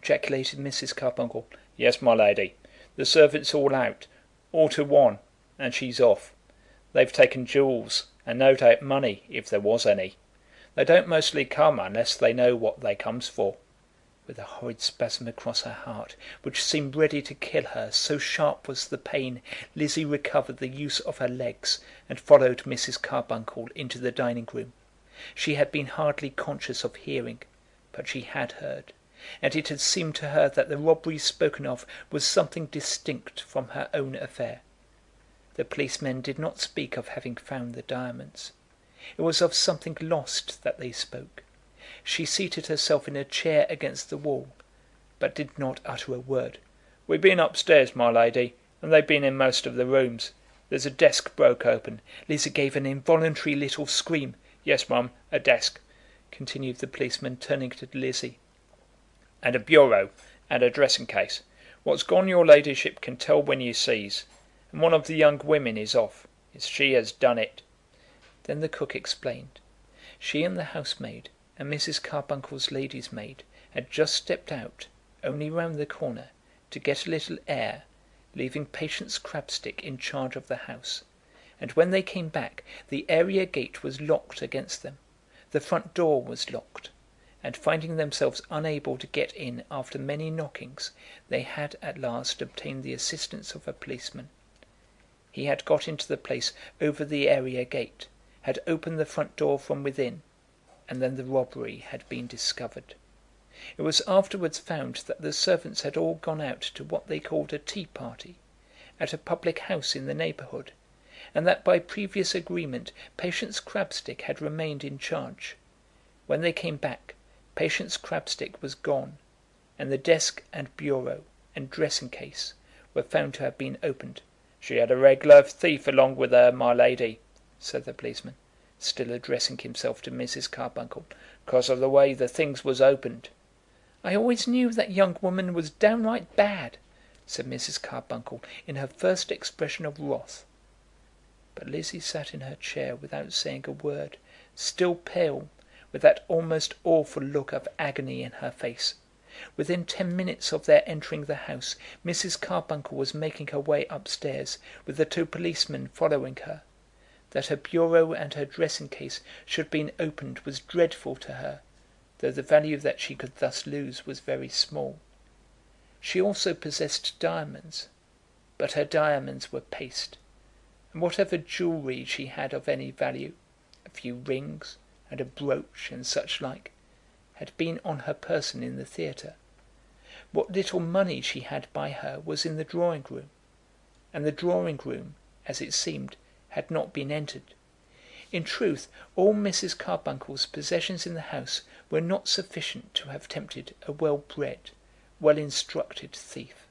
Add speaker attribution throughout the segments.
Speaker 1: ejaculated Mrs. Carbuncle. "Yes, my lady. The servants all out, all to one, and she's off. They've taken jewels, and no doubt money, if there was any. They don't mostly come unless they know what they comes for." With a horrid spasm across her heart, which seemed ready to kill her, so sharp was the pain, Lizzie recovered the use of her legs, and followed Mrs. Carbuncle into the dining room. She had been hardly conscious of hearing, but she had heard, and it had seemed to her that the robbery spoken of was something distinct from her own affair. The policemen did not speak of having found the diamonds. It was of something lost that they spoke. She seated herself in a chair against the wall, but did not utter a word. "We've been upstairs, my lady, and they've been in most of the rooms. There's a desk broke open." Lizzie gave an involuntary little scream. "Yes, mum, a desk," continued the policeman, turning to Lizzie, "and a bureau, and a dressing case. What's gone your ladyship can tell when you sees. And one of the young women is off. It's she has done it." Then the cook explained. She and the housemaid and Mrs. Carbuncle's lady's maid had just stepped out, only round the corner, to get a little air, leaving Patience Crabstick in charge of the house; and when they came back, the area gate was locked against them, the front door was locked, and finding themselves unable to get in after many knockings, they had at last obtained the assistance of a policeman. He had got into the place over the area gate, had opened the front door from within, and then the robbery had been discovered. It was afterwards found that the servants had all gone out to what they called a tea party, at a public house in the neighbourhood, and that by previous agreement Patience Crabstick had remained in charge. When they came back, Patience Crabstick was gone, and the desk and bureau and dressing case were found to have been opened. "She had a regular thief along with her, my lady," said the policeman, still addressing himself to Mrs. Carbuncle, "'cause of the way the things was opened." "I always knew that young woman was downright bad," said Mrs. Carbuncle in her first expression of wrath. But Lizzie sat in her chair without saying a word, still pale, with that almost awful look of agony in her face. Within 10 minutes of their entering the house, Mrs. Carbuncle was making her way upstairs, with the 2 policemen following her. That her bureau and her dressing case should have been opened was dreadful to her, though the value that she could thus lose was very small. She also possessed diamonds, but her diamonds were paste, and whatever jewellery she had of any value, a few rings and a brooch and such like, had been on her person in the theatre. What little money she had by her was in the drawing room, and the drawing room, as it seemed, had not been entered. In truth, all Mrs. Carbuncle's possessions in the house were not sufficient to have tempted a well-bred, well-instructed thief.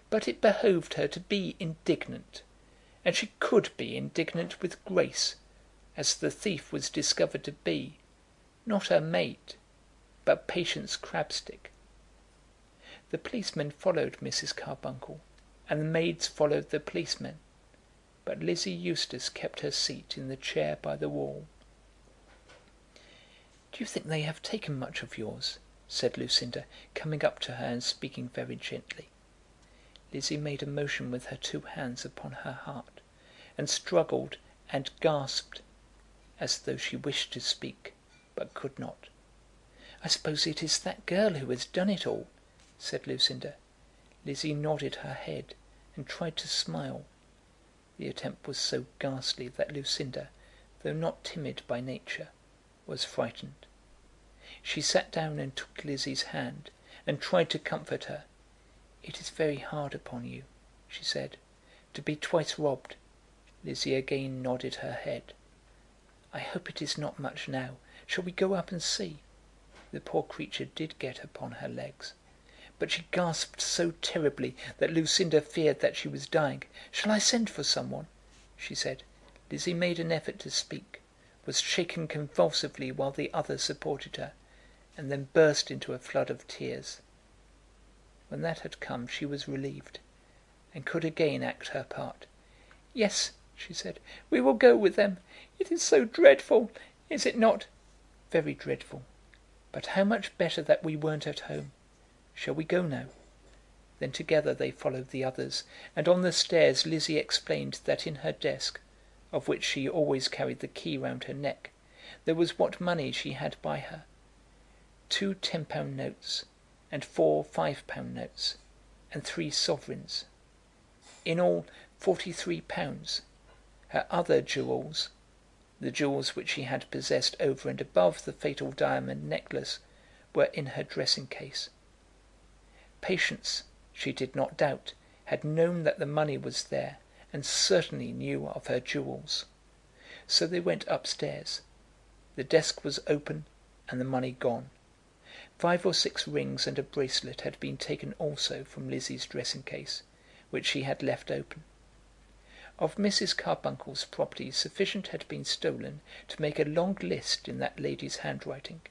Speaker 1: But it behoved her to be indignant, and she could be indignant with grace, as the thief was discovered to be, not her maid, but Patience Crabstick. The policemen followed Mrs. Carbuncle, and the maids followed the policemen, but Lizzie Eustace kept her seat in the chair by the wall. "Do you think they have taken much of yours?" said Lucinda, coming up to her and speaking very gently. Lizzie made a motion with her 2 hands upon her heart, and struggled and gasped, as though she wished to speak, but could not. "I suppose it is that girl who has done it all," said Lucinda. Lizzie nodded her head and tried to smile. The attempt was so ghastly that Lucinda, though not timid by nature, was frightened. She sat down and took Lizzie's hand, and tried to comfort her. "It is very hard upon you," she said, "to be twice robbed." Lizzie again nodded her head. "I hope it is not much now. Shall we go up and see?" The poor creature did get upon her legs, but she gasped so terribly that Lucinda feared that she was dying. "Shall I send for some one?" she said. Lizzie made an effort to speak, was shaken convulsively while the other supported her, and then burst into a flood of tears. When that had come she was relieved, and could again act her part. "Yes," she said, "we will go with them. It is so dreadful, is it not?" "Very dreadful. But how much better that we weren't at home. Shall we go now?" Then together they followed the others, and on the stairs Lizzie explained that in her desk, of which she always carried the key round her neck, there was what money she had by her: 2 £10 notes, and 4 £5 notes, and 3 sovereigns. In all, £43. Her other jewels, the jewels which she had possessed over and above the fatal diamond necklace, were in her dressing case. Patience, she did not doubt, had known that the money was there, and certainly knew of her jewels. So they went upstairs. The desk was open and the money gone. 5 or 6 rings and a bracelet had been taken also from Lizzie's dressing case, which she had left open. Of Mrs. Carbuncle's property sufficient had been stolen to make a long list in that lady's handwriting.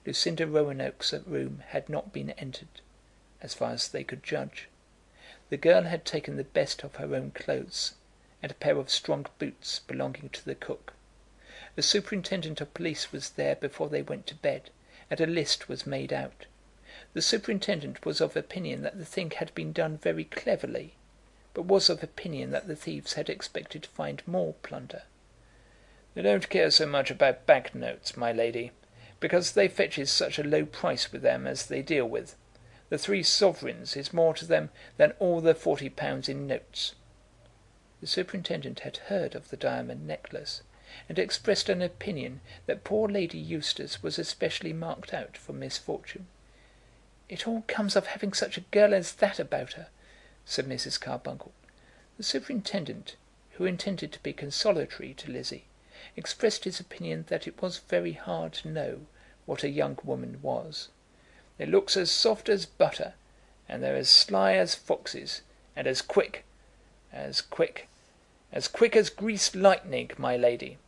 Speaker 1: Lucinda Roanoke's room had not been entered, as far as they could judge. The girl had taken the best of her own clothes, and a pair of strong boots belonging to the cook. The superintendent of police was there before they went to bed, and a list was made out. The superintendent was of opinion that the thing had been done very cleverly, but was of opinion that the thieves had expected to find more plunder. "They don't care so much about bank notes, my lady, because they fetches such a low price with them as they deal with. The 3 sovereigns is more to them than all the £40 in notes." The superintendent had heard of the diamond necklace, and expressed an opinion that poor Lady Eustace was especially marked out for misfortune. "It all comes of having such a girl as that about her," said Mrs. Carbuncle. The superintendent, who intended to be consolatory to Lizzie, expressed his opinion that it was very hard to know what a young woman was. "They looks as soft as butter, and they're as sly as foxes, and as quick as greased lightning, my lady."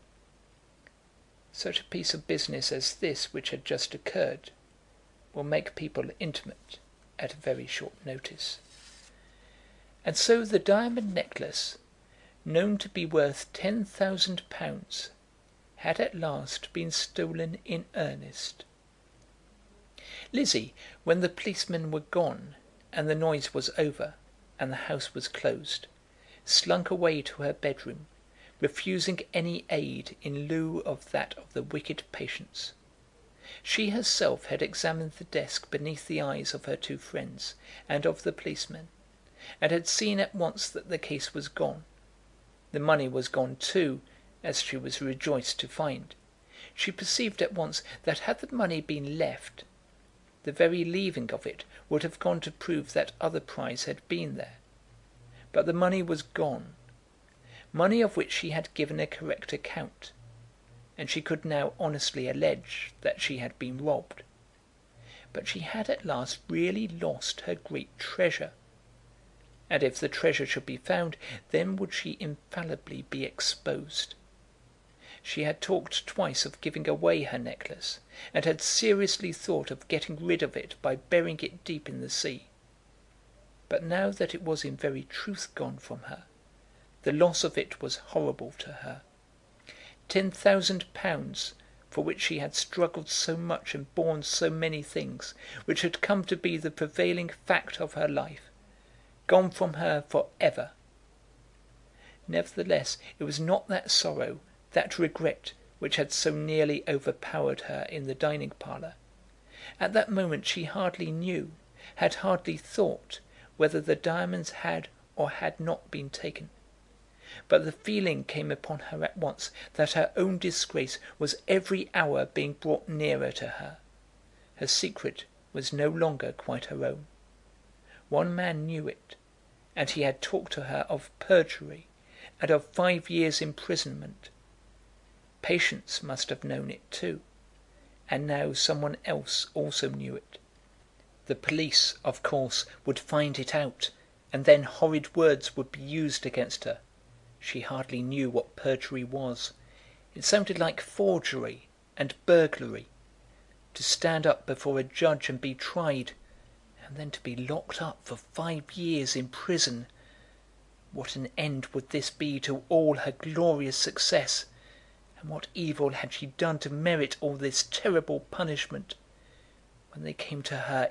Speaker 1: Such a piece of business as this which had just occurred will make people intimate at a very short notice. And so the diamond necklace, known to be worth £10,000, had at last been stolen in earnest. Lizzie, when the policemen were gone, and the noise was over, and the house was closed, slunk away to her bedroom, refusing any aid in lieu of that of the wicked Patience. She herself had examined the desk beneath the eyes of her 2 friends and of the policemen, and had seen at once that the case was gone. The money was gone too, as she was rejoiced to find. She perceived at once that had the money been left, the very leaving of it would have gone to prove that other prize had been there. But the money was gone, money of which she had given a correct account, and she could now honestly allege that she had been robbed. But she had at last really lost her great treasure, and if the treasure should be found, then would she infallibly be exposed. She had talked twice of giving away her necklace, and had seriously thought of getting rid of it by burying it deep in the sea. But now that it was in very truth gone from her, the loss of it was horrible to her. £10,000, for which she had struggled so much and borne so many things, which had come to be the prevailing fact of her life, gone from her for ever. Nevertheless, it was not that sorrow, that regret, which had so nearly overpowered her in the dining parlour. At that moment she hardly knew, had hardly thought, whether the diamonds had or had not been taken. But the feeling came upon her at once that her own disgrace was every hour being brought nearer to her. Her secret was no longer quite her own. One man knew it, and he had talked to her of perjury and of 5 years' imprisonment. Patience must have known it too, and now someone else also knew it. The police, of course, would find it out, and then horrid words would be used against her. She hardly knew what perjury was. It sounded like forgery and burglary. To stand up before a judge and be tried, and then to be locked up for 5 years in prison. What an end would this be to all her glorious success? And what evil had she done to merit all this terrible punishment? When they came to her